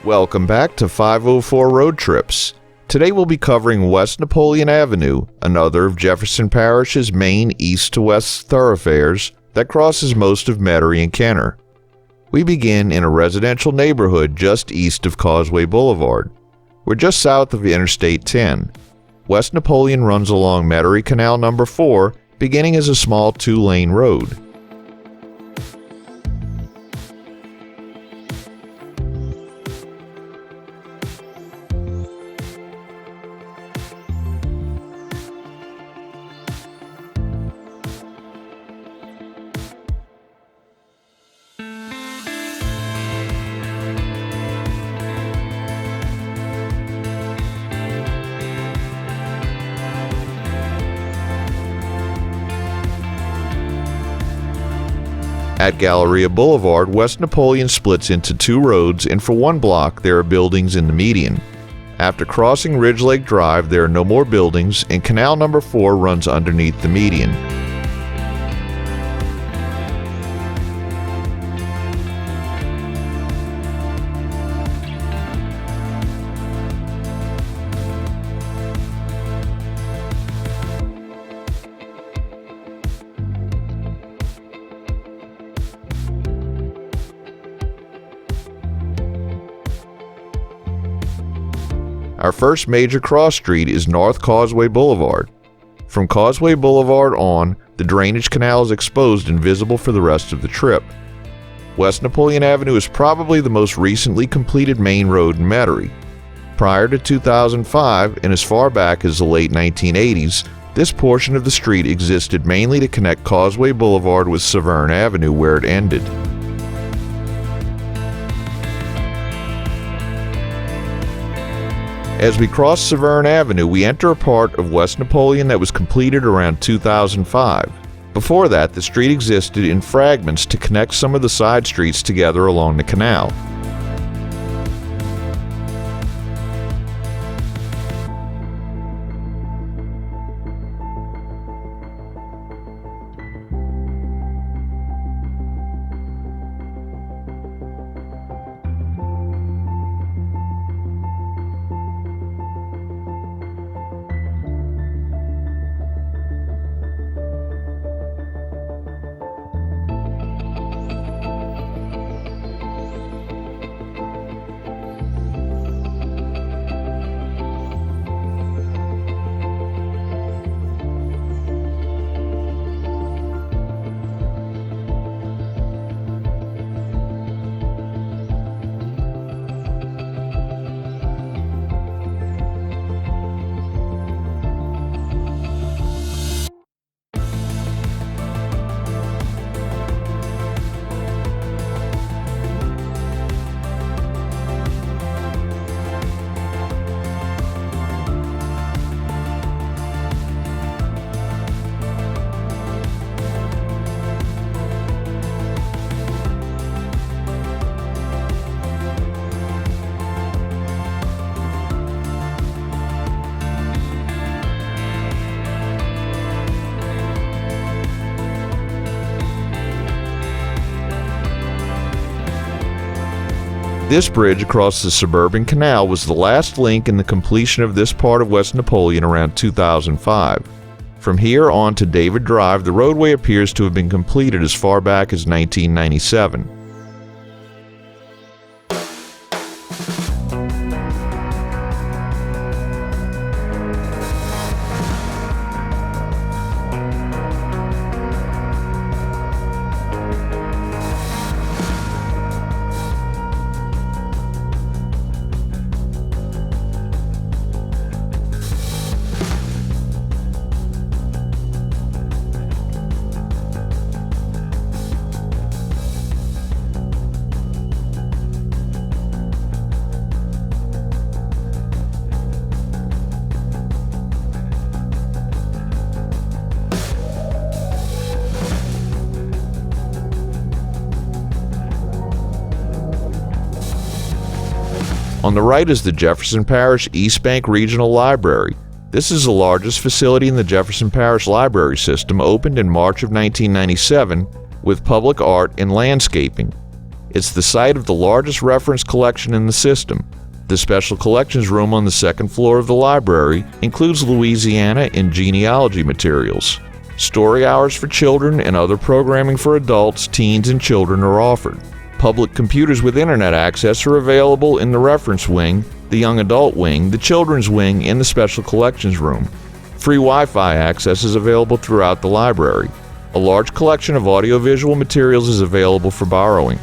Welcome back to 504 Road Trips. Today we'll be covering West Napoleon Avenue, another of Jefferson Parish's main east-to-west thoroughfares that crosses most of Metairie and Kenner. We begin in a residential neighborhood just east of Causeway Boulevard. We're just south of Interstate 10. West Napoleon runs along Metairie Canal No. 4, beginning as a small 2-lane road. At Galleria Boulevard, West Napoleon splits into two roads, and for one block there are buildings in the median. After crossing Ridge Lake Drive, there are no more buildings, and Canal No. 4 runs underneath the median. Our first major cross street is North Causeway Boulevard. From Causeway Boulevard on, the drainage canal is exposed and visible for the rest of the trip. West Napoleon Avenue is probably the most recently completed main road in Metairie. Prior to 2005, and as far back as the late 1980s, this portion of the street existed mainly to connect Causeway Boulevard with Severn Avenue where it ended. As we cross Severn Avenue, we enter a part of West Napoleon that was completed around 2005. Before that, the street existed in fragments to connect some of the side streets together along the canal. This bridge across the suburban canal was the last link in the completion of this part of West Napoleon around 2005. From here on to David Drive, the roadway appears to have been completed as far back as 1997. On the right is the Jefferson Parish East Bank Regional Library. This is the largest facility in the Jefferson Parish Library System, opened in March of 1997 with public art and landscaping. It's the site of the largest reference collection in the system. The Special Collections Room on the second floor of the library includes Louisiana and genealogy materials. Story hours for children and other programming for adults, teens, and children are offered. Public computers with internet access are available in the reference wing, the young adult wing, the children's wing, and the Special Collections Room. Free Wi-Fi access is available throughout the library. A large collection of audiovisual materials is available for borrowing.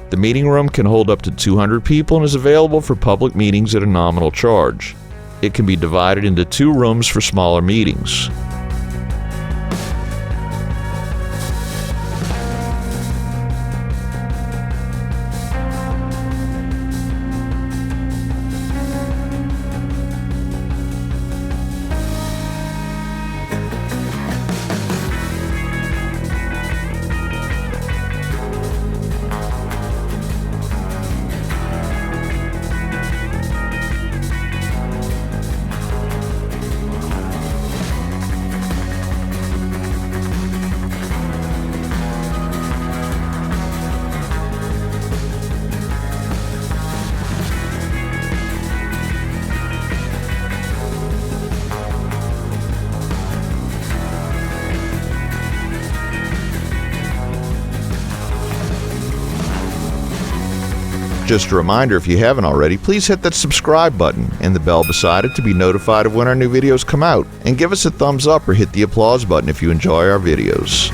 The meeting room can hold up to 200 people and is available for public meetings at a nominal charge. It can be divided into 2 rooms for smaller meetings. Just a reminder, if you haven't already, please hit that subscribe button and the bell beside it to be notified of when our new videos come out, and give us a thumbs up or hit the applause button if you enjoy our videos.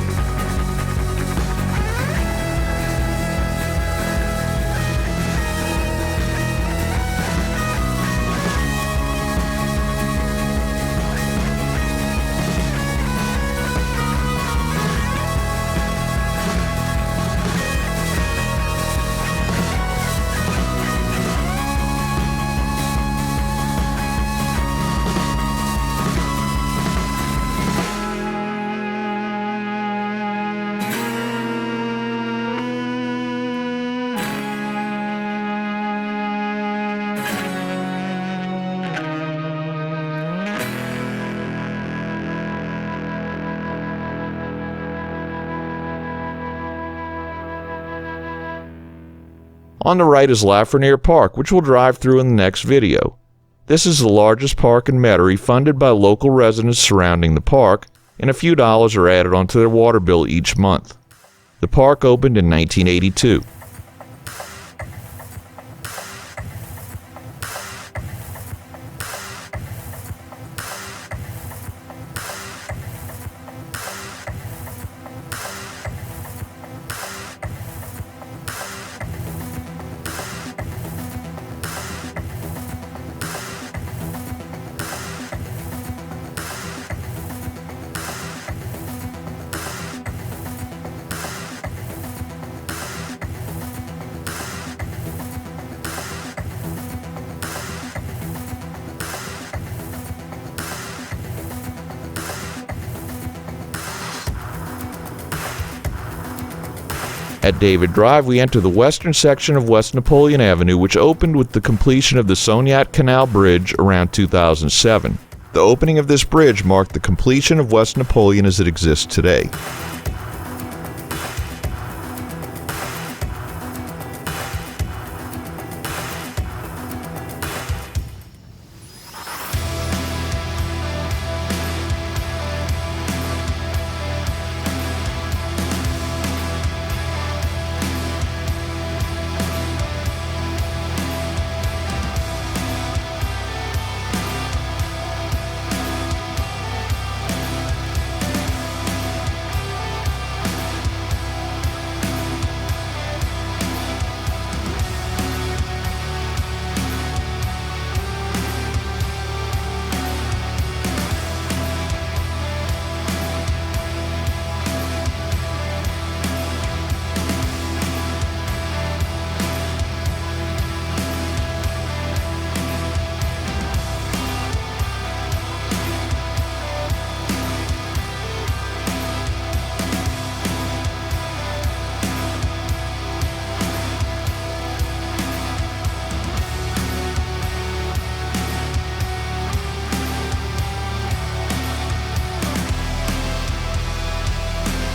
On the right is Lafreniere Park, which we'll drive through in the next video. This is the largest park in Metairie, funded by local residents surrounding the park, and a few dollars are added onto their water bill each month. The park opened in 1982. At David Drive, we enter the western section of West Napoleon Avenue, which opened with the completion of the Sognat Canal Bridge around 2007. The opening of this bridge marked the completion of West Napoleon as it exists today.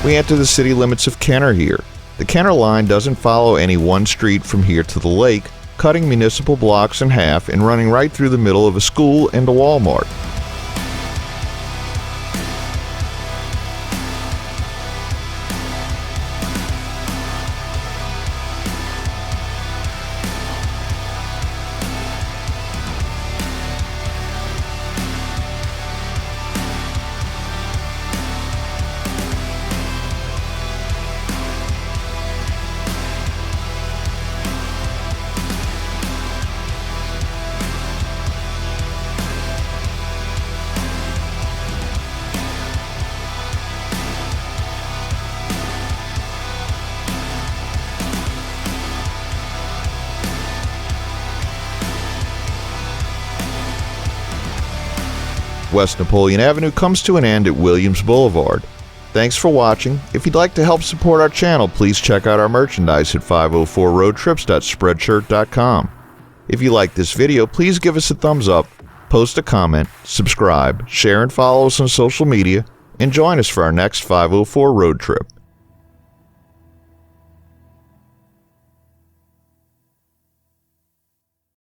We enter the city limits of Kenner here. The Kenner line doesn't follow any one street from here to the lake, cutting municipal blocks in half and running right through the middle of a school and a Walmart. West Napoleon Avenue comes to an end at Williams Boulevard. Thanks for watching. If you'd like to help support our channel, please check out our merchandise at 504roadtrips.spreadshirt.com. If you like this video, please give us a thumbs up, post a comment, subscribe, share and follow us on social media, and join us for our next 504 road trip.